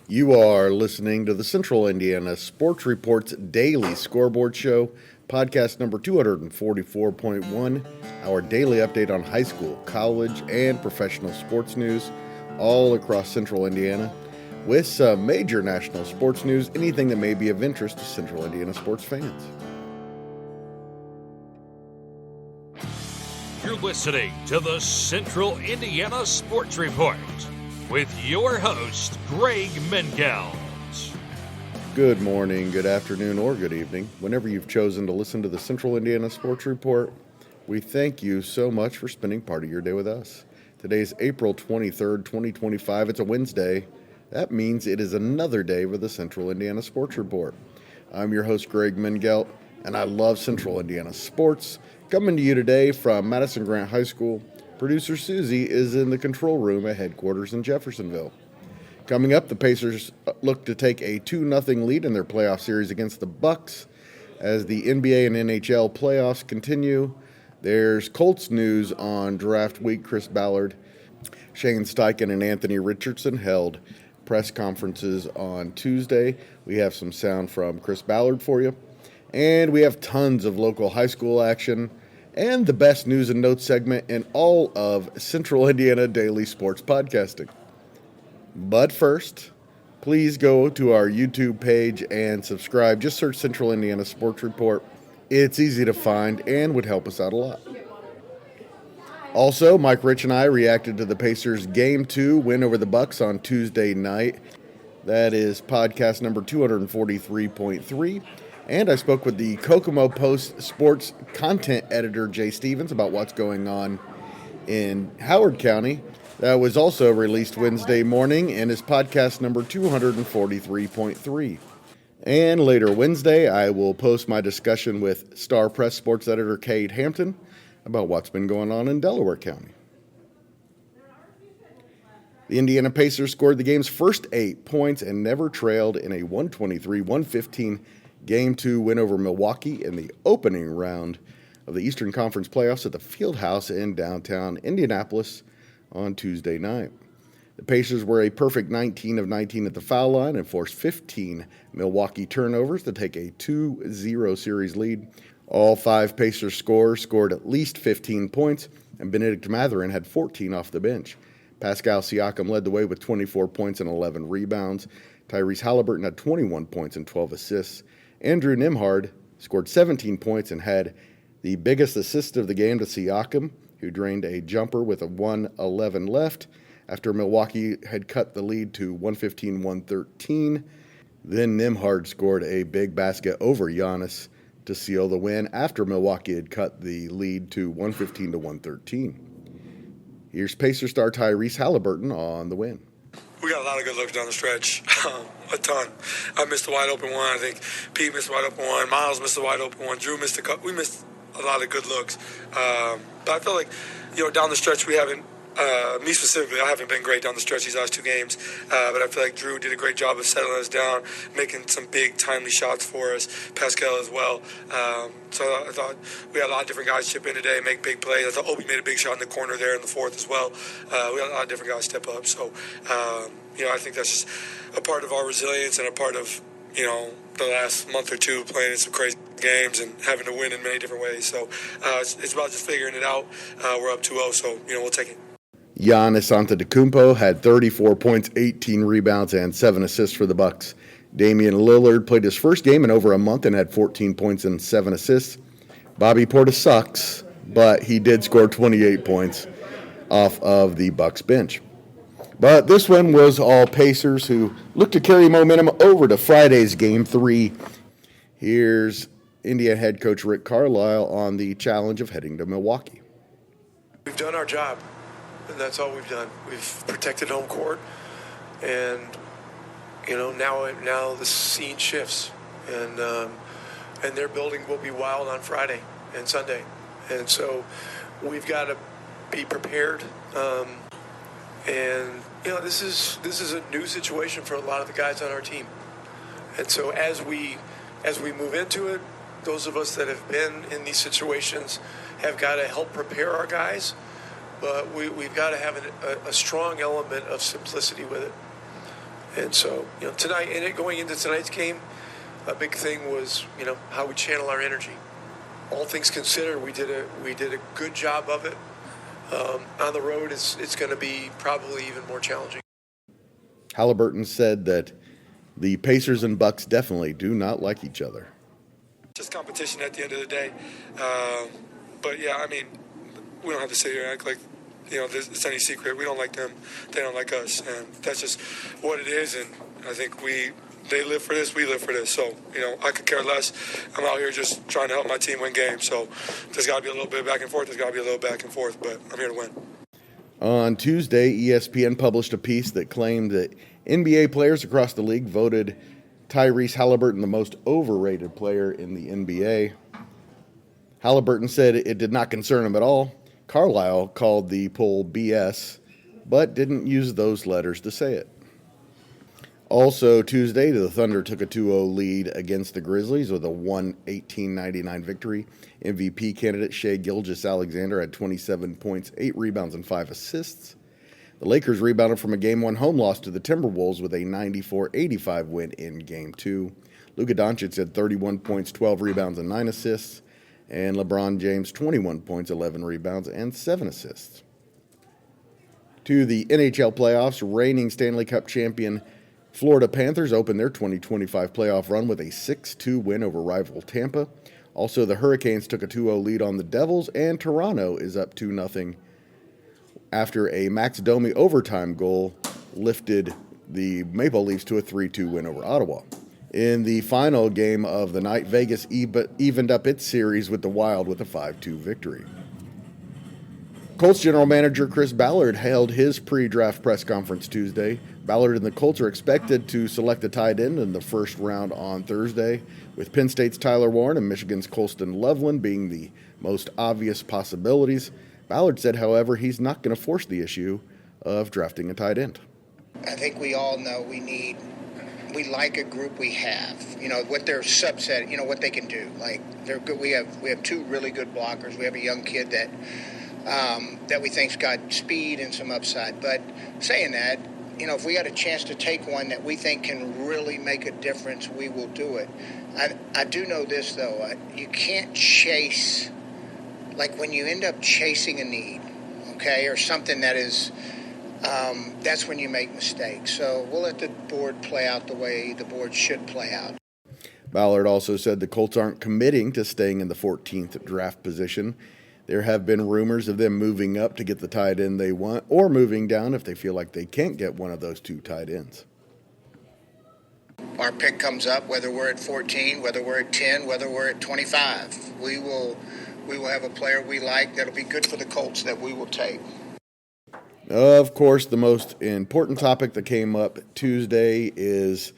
You are listening to the Central Indiana Sports Report's daily scoreboard show, podcast number 244.1, our daily update on high school, college, and professional sports news all across Central Indiana, with some major national sports news, anything that may be of interest to Central Indiana sports fans. You're listening to the Central Indiana Sports Report with your host, Greg Mengels. Good morning, good afternoon, or good evening. Whenever you've chosen to listen to the Central Indiana Sports Report, we thank you so much for spending part of your day with us. Today's April 23rd, 2025. It's a Wednesday. That means it is another day for the Central Indiana Sports Report. I'm your host, Greg Mengelt, and I love Central Indiana sports. Coming to you today from Madison Grant High School, producer Susie is in the control room at headquarters in Jeffersonville. Coming up, the Pacers look to take a 2-0 lead in their playoff series against the Bucks as the NBA and NHL playoffs continue. There's Colts news on draft week. Chris Ballard, Shane Steichen, and Anthony Richardson held press conferences on Tuesday. We have some sound from Chris Ballard for you. And we have tons of local high school action and the best news and notes segment in all of Central Indiana daily sports podcasting. But first, please go to our YouTube page and subscribe. Just search Central Indiana Sports Report. It's easy to find and would help us out a lot. Also, Mike Rich and I reacted to the Pacers' Game 2 win over the Bucks on Tuesday night. That is podcast number 243.3. And I spoke with the Kokomo Post sports content editor, Jay Stevens, about what's going on in Howard County. That was also released Wednesday morning and is podcast number 243.3. And later Wednesday, I will post my discussion with Star Press sports editor Cade Hampton about what's been going on in Delaware County. The Indiana Pacers scored the game's first 8 points and never trailed in a 123-115 Game 2 win over Milwaukee in the opening round of the Eastern Conference playoffs at the Fieldhouse in downtown Indianapolis on Tuesday night. The Pacers were a perfect 19 of 19 at the foul line and forced 15 Milwaukee turnovers to take a 2-0 series lead. All 5 Pacers scorers scored at least 15 points, and Benedict Mathurin had 14 off the bench. Pascal Siakam led the way with 24 points and 11 rebounds. Tyrese Halliburton had 21 points and 12 assists. Andrew Nembhard scored 17 points and had the biggest assist of the game to Siakam, who drained a jumper with a 1:11 left after Milwaukee had cut the lead to 115-113. Then Nembhard scored a big basket over Giannis to seal the win after Milwaukee had cut the lead to 115-113. Here's Pacer star Tyrese Halliburton on the win. We got a lot of good looks down the stretch, a ton. I missed a wide open one. I think Pete missed a wide open one. Miles missed a wide open one. Drew missed a couple. We missed a lot of good looks. But I feel like, down the stretch we haven't, me specifically, I haven't been great down the stretch these last 2 games. But I feel like Drew did a great job of settling us down, making some big, timely shots for us. Pascal as well. So I thought we had a lot of different guys chip in today, make big plays. I thought Obi made a big shot in the corner there in the fourth as well. We had a lot of different guys step up. So, I think that's just a part of our resilience and a part of, the last month or two playing in some crazy games and having to win in many different ways. So it's about just figuring it out. We're up 2-0, so, we'll take it. Giannis Antetokounmpo had 34 points, 18 rebounds, and 7 assists for the Bucks. Damian Lillard played his first game in over a month and had 14 points and 7 assists. Bobby Portis sucks, but he did score 28 points off of the Bucks bench. But this one was all Pacers, who looked to carry momentum over to Friday's Game 3. Here's Indiana head coach Rick Carlisle on the challenge of heading to Milwaukee. We've done our job, and that's all we've done. We've protected home court, and now the scene shifts, and their building will be wild on Friday and Sunday, and so we've got to be prepared. And this is a new situation for a lot of the guys on our team, and so as we move into it, those of us that have been in these situations have got to help prepare our guys, but we've got to have a strong element of simplicity with it. And so, tonight, and going into tonight's game, a big thing was, how we channel our energy. All things considered, we did a good job of it. On the road, it's going to be probably even more challenging. Halliburton said that the Pacers and Bucks definitely do not like each other. Just competition at the end of the day. But yeah, I mean, we don't have to sit here and act like it's any secret. We don't like them. They don't like us, and that's just what it is. And I think they live for this. We live for this. So I could care less. I'm out here just trying to help my team win games. So there's got to be a little bit back and forth. There's got to be a little back and forth. But I'm here to win. On Tuesday, ESPN published a piece that claimed that NBA players across the league voted Tyrese Halliburton the most overrated player in the NBA. Halliburton said it did not concern him at all. Carlisle called the poll BS, but didn't use those letters to say it. Also Tuesday, the Thunder took a 2-0 lead against the Grizzlies with a 118-99 victory. MVP candidate Shai Gilgeous-Alexander had 27 points, 8 rebounds, and 5 assists. The Lakers rebounded from a Game 1 home loss to the Timberwolves with a 94-85 win in Game 2. Luka Doncic had 31 points, 12 rebounds, and 9 assists. And LeBron James, 21 points, 11 rebounds, and 7 assists. To the NHL playoffs, reigning Stanley Cup champion Florida Panthers opened their 2025 playoff run with a 6-2 win over rival Tampa. Also, the Hurricanes took a 2-0 lead on the Devils, and Toronto is up 2-0 after a Max Domi overtime goal lifted the Maple Leafs to a 3-2 win over Ottawa. In the final game of the night, Vegas evened up its series with the Wild with a 5-2 victory. Colts general manager Chris Ballard held his pre-draft press conference Tuesday. Ballard and the Colts are expected to select a tight end in the first round on Thursday, with Penn State's Tyler Warren and Michigan's Colston Loveland being the most obvious possibilities. Ballard said, however, he's not going to force the issue of drafting a tight end. I think we all know we like a group we have, what their subset, what they can do. Like they're good. We have 2 really good blockers. We have a young kid that we think's got speed and some upside. But saying that, if we got a chance to take one that we think can really make a difference, we will do it. I do know this though, you can't chase, like when you end up chasing a need, okay, or something that is. That's when you make mistakes. So we'll let the board play out the way the board should play out. Ballard also said the Colts aren't committing to staying in the 14th draft position. There have been rumors of them moving up to get the tight end they want, or moving down if they feel like they can't get one of those 2 tight ends. Our pick comes up, whether we're at 14, whether we're at 10, whether we're at 25. We will have a player we like that'll be good for the Colts that we will take. Of course, the most important topic that came up Tuesday is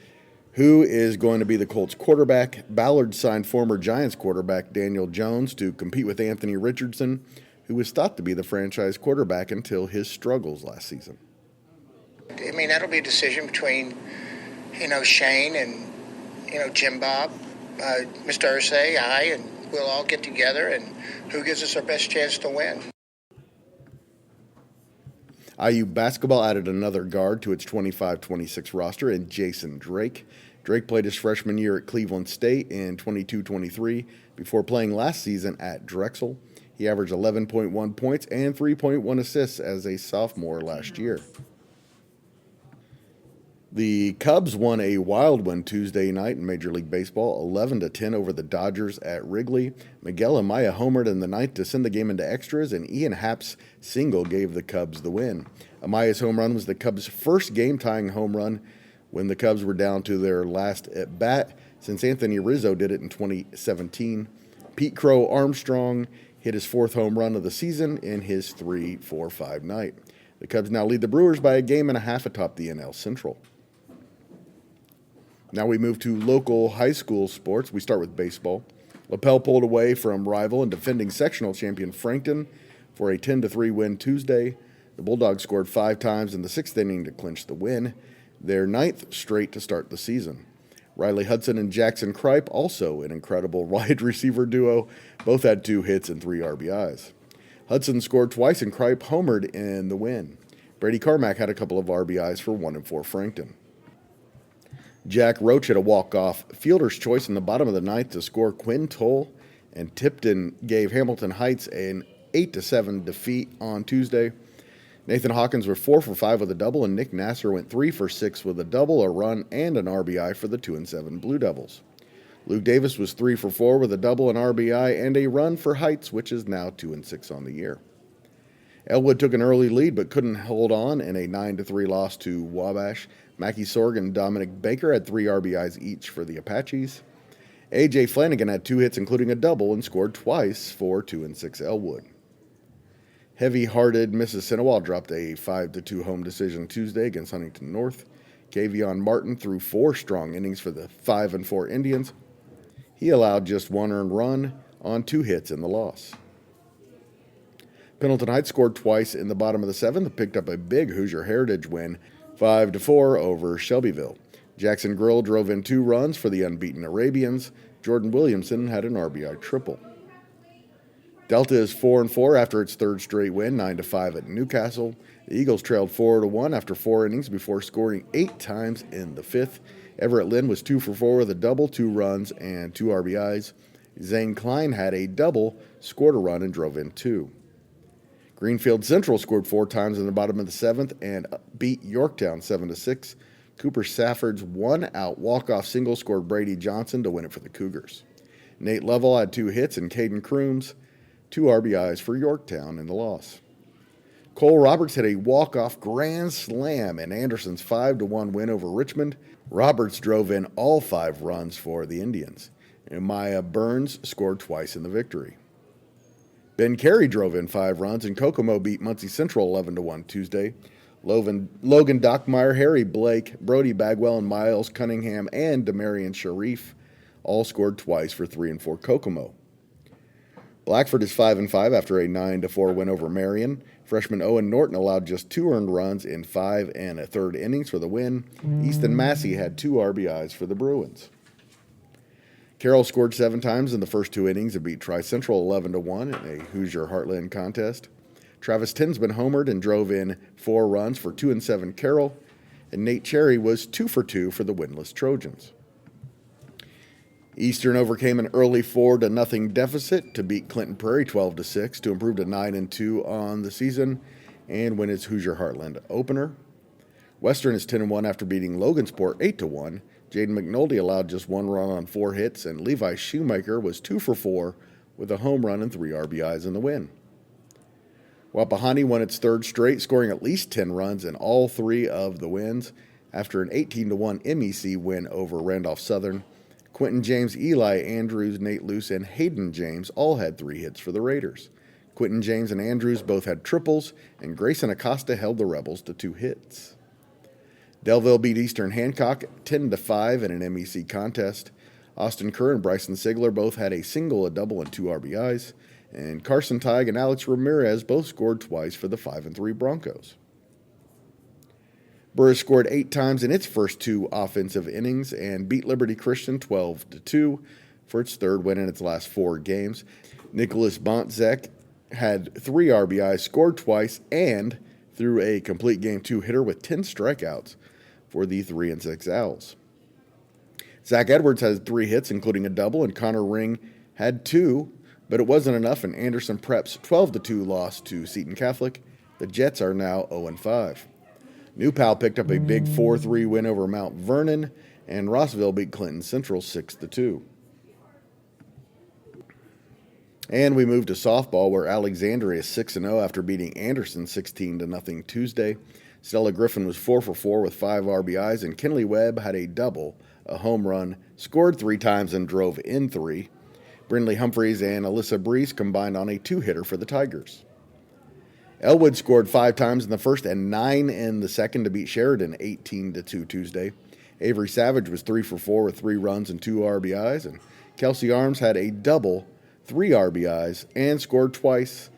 who is going to be the Colts quarterback. Ballard signed former Giants quarterback Daniel Jones to compete with Anthony Richardson, who was thought to be the franchise quarterback until his struggles last season. I mean, that'll be a decision between, Shane and, Jim Bob, Mr. Irsay, and we'll all get together and who gives us our best chance to win. IU basketball added another guard to its 25-26 roster in Jason Drake. Drake played his freshman year at Cleveland State in 22-23 before playing last season at Drexel. He averaged 11.1 points and 3.1 assists as a sophomore last year. The Cubs won a wild one Tuesday night in Major League Baseball, 11-10 over the Dodgers at Wrigley. Miguel Amaya homered in the ninth to send the game into extras, and Ian Happ's single gave the Cubs the win. Amaya's home run was the Cubs' first game-tying home run when the Cubs were down to their last at-bat since Anthony Rizzo did it in 2017. Pete Crow Armstrong hit his 4th home run of the season in his 3-4-5 night. The Cubs now lead the Brewers by a game and a half atop the NL Central. Now we move to local high school sports. We start with baseball. LaPel pulled away from rival and defending sectional champion Frankton for a 10-3 win Tuesday. The Bulldogs scored 5 times in the 6th inning to clinch the win, their 9th straight to start the season. Riley Hudson and Jackson Kripe, also an incredible wide receiver duo, both had 2 hits and 3 RBIs. Hudson scored twice and Kripe homered in the win. Brady Carmack had a couple of RBIs for 1 and 4 Frankton. Jack Roach hit a walk-off fielder's choice in the bottom of the ninth to score Quinn Toll, and Tipton gave Hamilton Heights an 8-7 defeat on Tuesday. Nathan Hawkins was 4 for 5 with a double, and Nick Nasser went 3 for 6 with a double, a run, and an RBI for the 2-7 Blue Devils. Luke Davis was 3 for 4 with a double, an RBI, and a run for Heights, which is now 2-6 on the year. Elwood took an early lead but couldn't hold on in a 9-3 loss to Wabash. Mackie Sorg and Dominic Baker had 3 RBIs each for the Apaches. A.J. Flanagan had 2 hits, including a double, and scored twice for 2-6 Elwood. Heavy-hearted Mississinawa dropped a 5-2 home decision Tuesday against Huntington North. Kavion Martin threw 4 strong innings for the 5-4 Indians. He allowed just 1 earned run on 2 hits in the loss. Pendleton Heights scored twice in the bottom of the 7th and picked up a big Hoosier Heritage win, 5-4 over Shelbyville. Jackson Grill drove in 2 runs for the unbeaten Arabians. Jordan Williamson had an RBI triple. Delta is 4-4 after its 3rd straight win, 9-5 at Newcastle. The Eagles trailed 4-1 after 4 innings before scoring 8 times in the 5th. Everett Lynn was 2 for 4 with a double, 2 runs, and 2 RBIs. Zane Klein had a double, scored a run, and drove in 2. Greenfield Central scored 4 times in the bottom of the 7th and beat Yorktown 7-6. Cooper Safford's 1-out walk-off single scored Brady Johnson to win it for the Cougars. Nate Lovell had 2 hits, and Caden Crooms 2 RBIs for Yorktown in the loss. Cole Roberts hit a walk-off grand slam in Anderson's 5-1 win over Richmond. Roberts drove in all 5 runs for the Indians. And Maya Burns scored twice in the victory. Ben Carey drove in 5 runs, and Kokomo beat Muncie Central 11-1 Tuesday. Logan Dockmeyer, Harry Blake, Brody Bagwell, and Miles Cunningham and Demarion Sharif all scored twice for 3 and 4 Kokomo. Blackford is 5-5 after a 9-4 win over Marion. Freshman Owen Norton allowed just 2 earned runs in 5 1/3 innings for the win. Easton Massey had 2 RBIs for the Bruins. Carroll scored 7 times in the first 2 innings and beat Tri-Central 11-1 in a Hoosier Heartland contest. Travis Tinsman homered and drove in 4 runs for 2 and 7 Carroll, and Nate Cherry was 2 for 2 for the winless Trojans. Eastern overcame an early 4-0 deficit to beat Clinton Prairie 12-6 to improve to 9-2 on the season and win its Hoosier Heartland opener. Western is 10-1 after beating Logansport 8-1. Jaden McNulty allowed just 1 run on 4 hits, and Levi Shoemaker was 2 for 4 with a home run and 3 RBIs in the win. Wapahani won its 3rd straight, scoring at least 10 runs in all 3 of the wins after an 18-1 MEC win over Randolph Southern. Quentin James, Eli Andrews, Nate Luce, and Hayden James all had 3 hits for the Raiders. Quentin James and Andrews both had triples, and Grayson Acosta held the Rebels to 2 hits. Delville beat Eastern Hancock 10-5 in an MEC contest. Austin Kerr and Bryson Sigler both had a single, a double, and 2 RBIs. And Carson Teig and Alex Ramirez both scored twice for the 5-3 Broncos. Burris scored 8 times in its first 2 offensive innings and beat Liberty Christian 12-2 for its 3rd win in its last 4 games. Nicholas Bontzek had 3 RBIs, scored twice, and threw a complete game 2 hitter with 10 strikeouts for the 3-6 Owls. Zach Edwards had 3 hits, including a double, and Connor Ring had 2, but it wasn't enough, and Anderson Prep's 12-2 loss to Seton Catholic. The Jets are now 0-5. New Pal picked up a big 4-3 win over Mount Vernon, and Rossville beat Clinton Central 6-2. And we move to softball, where Alexandria is 6-0 after beating Anderson 16-0 Tuesday. Stella Griffin was 4 for 4 with 5 RBIs, and Kinley Webb had a double, a home run, scored 3 times, and drove in 3. Brindley Humphreys and Alyssa Brees combined on a 2-hitter for the Tigers. Elwood scored 5 times in the first and 9 in the second to beat Sheridan 18-2 Tuesday. Avery Savage was 3 for 4 with 3 runs and 2 RBIs, and Kelsey Arms had a double, 3 RBIs, and scored twice.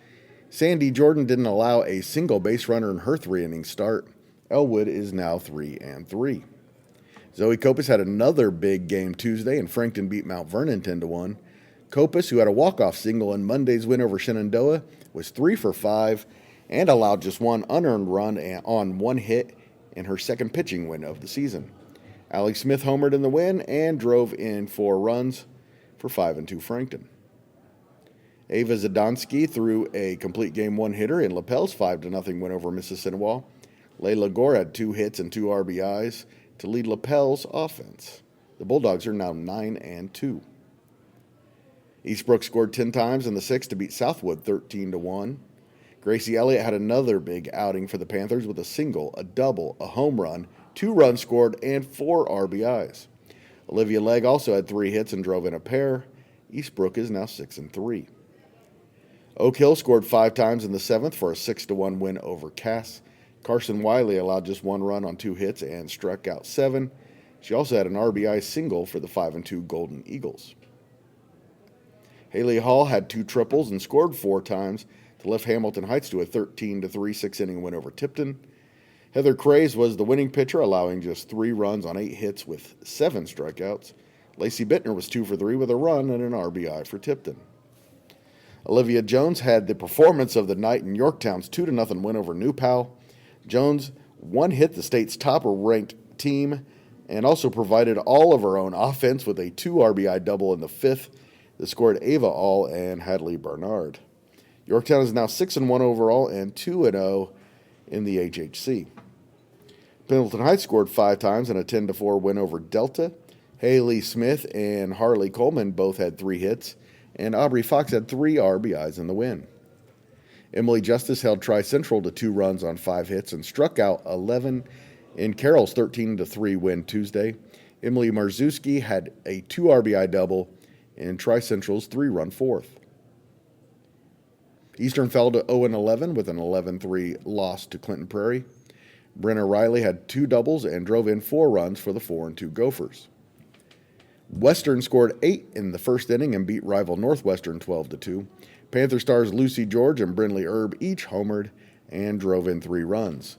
Sandy Jordan didn't allow a single base runner in her 3-inning start. Elwood is now 3-3. Zoe Copas had another big game Tuesday, and Frankton beat Mount Vernon 10-1. Copas, who had a walk-off single in Monday's win over Shenandoah, was 3 for 5 and allowed just 1 unearned run on 1 hit in her 2nd pitching win of the season. Alex Smith homered in the win and drove in 4 runs for 5-2 Frankton. Ava Zadonsky threw a complete game 1 hitter in LaPel's 5-0 win over Mississinawa. Layla Gore had 2 hits and 2 RBIs to lead LaPel's offense. The Bulldogs are now 9-2. Eastbrook scored 10 times in the 6th to beat Southwood 13-1. Gracie Elliott had another big outing for the Panthers with a single, a double, a home run, 2 runs scored, and 4 RBIs. Olivia Legg also had 3 hits and drove in a pair. Eastbrook is now 6-3. Oak Hill scored 5 times in the 7th for a 6-1 win over Cass. Carson Wiley allowed just 1 run on 2 hits and struck out 7. She also had an RBI single for the 5-2 Golden Eagles. Haley Hall had 2 triples and scored 4 times to lift Hamilton Heights to a 13-3 6-inning win over Tipton. Heather Craze was the winning pitcher, allowing just 3 runs on 8 hits with 7 strikeouts. Lacey Bittner was 2 for 3 with a run and an RBI for Tipton. Olivia Jones had the performance of the night in Yorktown's 2-0 win over New Pal. Jones 1 hit the state's top-ranked team and also provided all of her own offense with a 2 RBI double in the 5th that scored Ava All and Hadley Bernard. Yorktown is now 6-1 overall and 2-0 in the HHC. Pendleton Heights scored 5 times in a 10-4 win over Delta. Haley Smith and Harley Coleman both had 3 hits, and Aubrey Fox had 3 RBIs in the win. Emily Justice held Tri-Central to 2 runs on 5 hits and struck out 11 in Carroll's 13-3 win Tuesday. Emily Marzewski had a 2 RBI double in Tri-Central's 3-run 4th. Eastern fell to 0-11 with an 11-3 loss to Clinton Prairie. Brenna Riley had 2 doubles and drove in 4 runs for the 4-2 Gophers. Western scored 8 in the 1st inning and beat rival Northwestern 12-2. Panther stars Lucy George and Brindley Erb each homered and drove in 3 runs.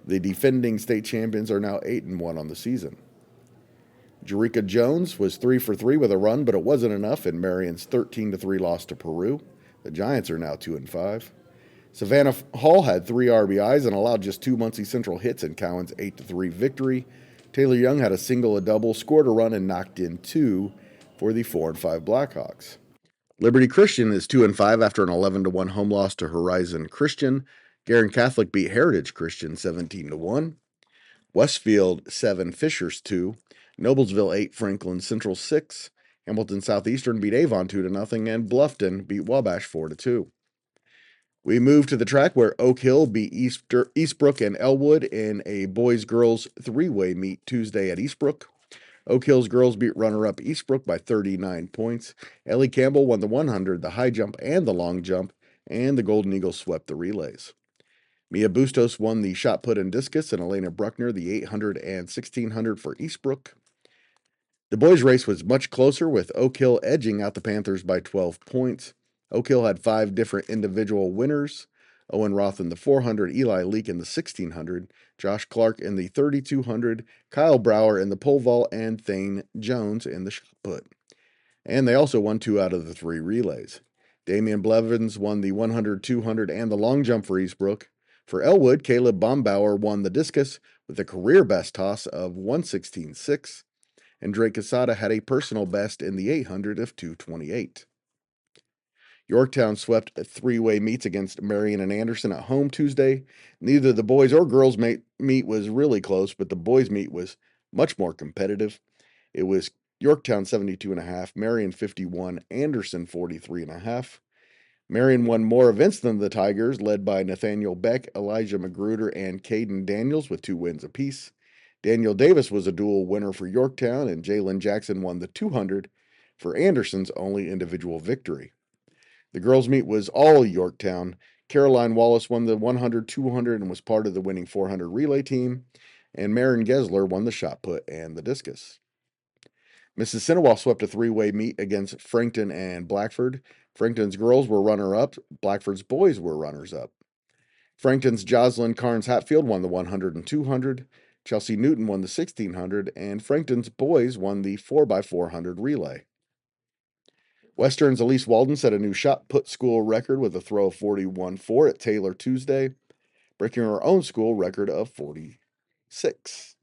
The defending state champions are now 8-1 on the season. Jerika Jones was 3 for 3 with a run, but it wasn't enough in Marion's 13-3 loss to Peru. The Giants are now 2-5. Savannah Hall had 3 RBIs and allowed just 2 Muncie Central hits in Cowan's 8-3 victory. Taylor Young had a single, a double, scored a run, and knocked in 2 for the 4-5 Blackhawks. Liberty Christian is 2-5 after an 11-1 home loss to Horizon Christian. Garin Catholic beat Heritage Christian 17-1. Westfield 7, Fishers 2. Noblesville 8, Franklin Central 6. Hamilton Southeastern beat Avon 2-0, and Bluffton beat Wabash 4-2. We move to the track where Oak Hill beat Eastbrook and Elwood in a boys-girls 3-way meet Tuesday at Eastbrook. Oak Hill's girls beat runner-up Eastbrook by 39 points. Ellie Campbell won the 100, the high jump, and the long jump, and the Golden Eagles swept the relays. Mia Bustos won the shot put and discus, and Elena Bruckner the 800 and 1600 for Eastbrook. The boys' race was much closer, with Oak Hill edging out the Panthers by 12 points. Oak Hill had 5 different individual winners: Owen Roth in the 400, Eli Leak in the 1600, Josh Clark in the 3200, Kyle Brower in the pole vault, and Thane Jones in the shot put. And they also won 2 out of the 3 relays. Damian Blevins won the 100, 200, and the long jump for Eastbrook. For Elwood, Caleb Bombauer won the discus with a career best toss of 116.6. And Drake Casada had a personal best in the 800 of 228. Yorktown swept 3-way meets against Marion and Anderson at home Tuesday. Neither the boys or girls meet was really close, but the boys meet was much more competitive. It was Yorktown 72.5, Marion 51, Anderson 43.5. Marion won more events than the Tigers, led by Nathaniel Beck, Elijah Magruder, and Caden Daniels with 2 wins apiece. Daniel Davis was a dual winner for Yorktown, and Jalen Jackson won the 200 for Anderson's only individual victory. The girls' meet was all Yorktown. Caroline Wallace won the 100, 200, and was part of the winning 400 relay team, and Marin Gesler won the shot put and the discus. Mississinawa swept a 3-way meet against Frankton and Blackford. Frankton's girls were runner-up. Blackford's boys were runners-up. Frankton's Jocelyn Carnes Hatfield won the 100 and 200. Chelsea Newton won the 1600, and Frankton's boys won the 4x400 relay. Western's Elise Walden set a new shot put school record with a throw of 41.4 at Taylor Tuesday, breaking her own school record of 46.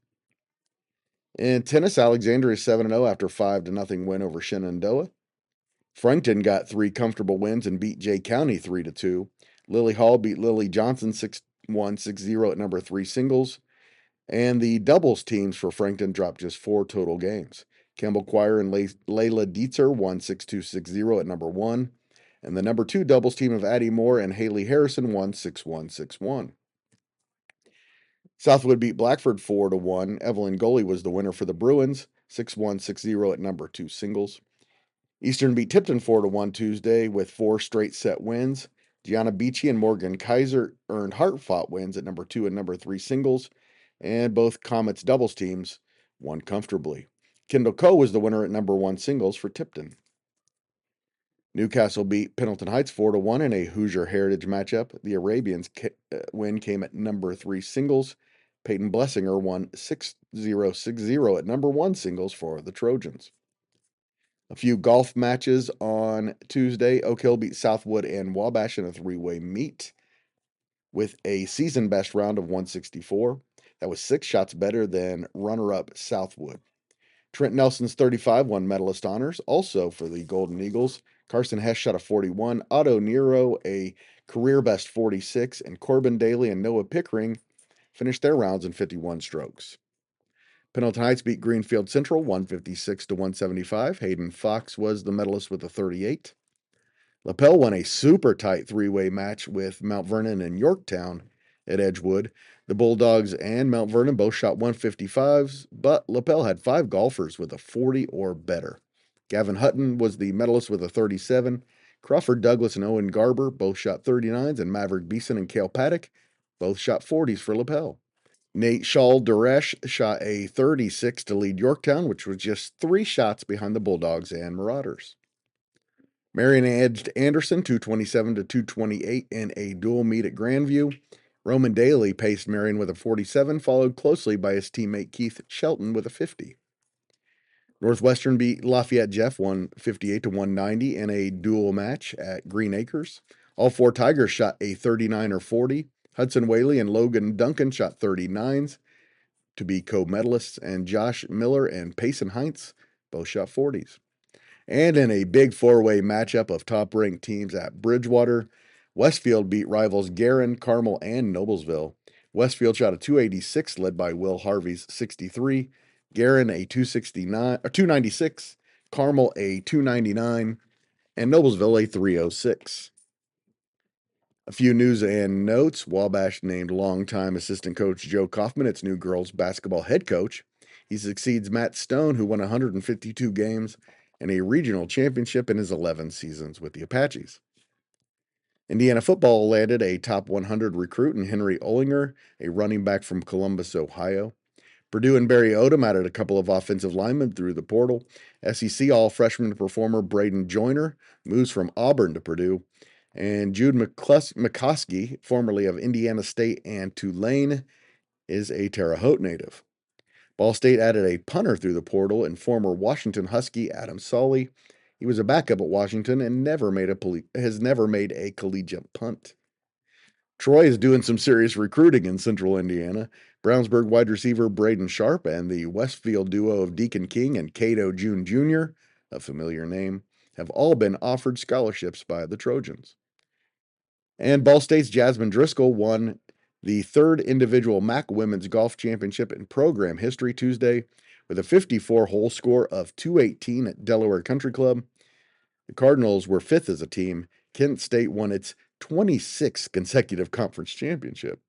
In tennis, Alexandria is 7-0 after 5-0 win over Shenandoah. Frankton got 3 comfortable wins and beat Jay County 3-2. Lily Hall beat Lily Johnson 6-1, 6-0 at number 3 singles. And the doubles teams for Frankton dropped just 4 total games. Campbell Choir and Layla Dietzer won 6-2, 6-0 at number 1. And the number 2 doubles team of Addie Moore and Haley Harrison won 6-1, 6-1. Southwood beat Blackford 4-1. Evelyn Goley was the winner for the Bruins, 6-1, 6-0 at number 2 singles. Eastern beat Tipton 4-1 Tuesday with 4 straight set wins. Gianna Beachy and Morgan Kaiser earned hard-fought wins at number 2 and number 3 singles, and both Comets doubles teams won comfortably. Kendall Coe was the winner at number 1 singles for Tipton. Newcastle beat Pendleton Heights 4-1 in a Hoosier Heritage matchup. The Arabians' win came at number 3 singles. Peyton Blessinger won 6-0, 6-0 at number 1 singles for the Trojans. A few golf matches on Tuesday. Oak Hill beat Southwood and Wabash in a 3-way meet with a season best round of 164. That was 6 shots better than runner-up Southwood. Trent Nelson's 35 won medalist honors, also for the Golden Eagles. Carson Hess shot a 41, Otto Nero a career best 46, and Corbin Daly and Noah Pickering finished their rounds in 51 strokes. Pendleton Heights beat Greenfield Central 156-175. Hayden Fox was the medalist with a 38. LaPel won a super tight 3-way match with Mount Vernon and Yorktown at Edgewood. The Bulldogs and Mount Vernon both shot 155s, but LaPel had 5 golfers with a 40 or better. Gavin Hutton was the medalist with a 37. Crawford Douglas and Owen Garber both shot 39s, and Maverick Beeson and Cale Paddock both shot 40s for LaPel. Nate Shaw Duresh shot a 36 to lead Yorktown, which was just 3 shots behind the Bulldogs and Marauders. Marion edged Anderson 227-228 in a dual meet at Grandview. Roman Daly paced Marion with a 47, followed closely by his teammate Keith Shelton with a 50. Northwestern beat Lafayette Jeff 158-190 in a dual match at Green Acres. All 4 Tigers shot a 39 or 40. Hudson Whaley and Logan Duncan shot 39s to be co-medalists, and Josh Miller and Payson Heinz both shot 40s. And in a big 4-way matchup of top-ranked teams at Bridgewater, Westfield beat rivals Guerin, Carmel, and Noblesville. Westfield shot a 286, led by Will Harvey's 63. Guerin a 296, Carmel a 299, and Noblesville a 306. A few news and notes. Wabash named longtime assistant coach Joe Kaufman its new girls basketball head coach. He succeeds Matt Stone, who won 152 games and a regional championship in his 11 seasons with the Apaches. Indiana football landed a top 100 recruit in Henry Ollinger, a running back from Columbus, Ohio. Purdue and Barry Odom added a couple of offensive linemen through the portal. SEC all-freshman performer Braden Joyner moves from Auburn to Purdue. And Jude McCoskey, formerly of Indiana State and Tulane, is a Terre Haute native. Ball State added a punter through the portal and former Washington Husky Adam Solly. He was a backup at Washington and has never made a collegiate punt. Troy is doing some serious recruiting in central Indiana. Brownsburg wide receiver Braden Sharp and the Westfield duo of Deacon King and Cato June Jr., a familiar name, have all been offered scholarships by the Trojans. And Ball State's Jasmine Driscoll won the 3rd individual MAC Women's Golf Championship in program history Tuesday with a 54-hole score of 218 at Delaware Country Club. The Cardinals were 5th as a team. Kent State won its 26th consecutive conference championship.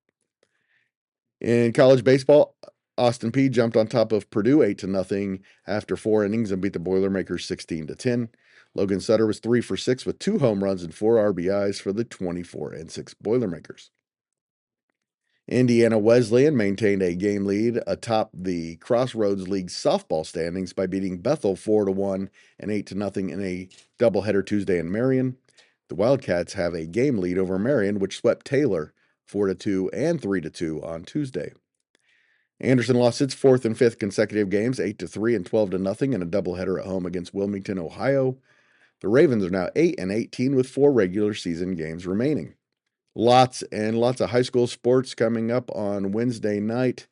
In college baseball, Austin Peay jumped on top of Purdue 8-0 after 4 innings and beat the Boilermakers 16-10. Logan Sutter was 3 for 6 with 2 home runs and 4 RBIs for the 24-6 Boilermakers. Indiana Wesleyan maintained a game lead atop the Crossroads League softball standings by beating Bethel 4-1 and 8-0 in a doubleheader Tuesday in Marion. The Wildcats have a game lead over Marion, which swept Taylor 4-2 and 3-2 on Tuesday. Anderson lost its 4th and 5th consecutive games, 8-3 and 12-0 in a doubleheader at home against Wilmington, Ohio. The Ravens are now 8-18 with 4 regular season games remaining. Lots and lots of high school sports coming up on Wednesday night.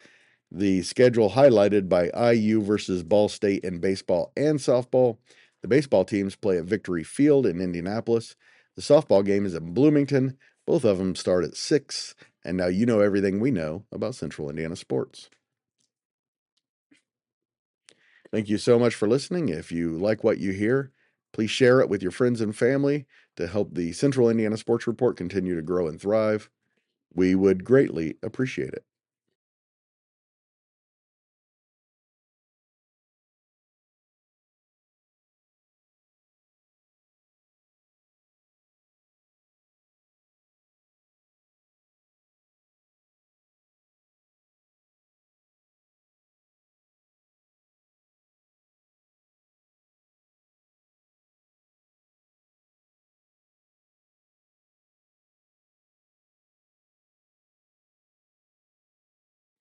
The schedule highlighted by IU versus Ball State in baseball and softball. The baseball teams play at Victory Field in Indianapolis. The softball game is in Bloomington. Both of them start at 6. And now you know everything we know about Central Indiana sports. Thank you so much for listening. If you like what you hear, please share it with your friends and family to help the Central Indiana Sports Report continue to grow and thrive. We would greatly appreciate it.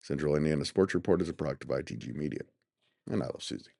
Central Indiana Sports Report is a product of ITG Media. And I love Susie.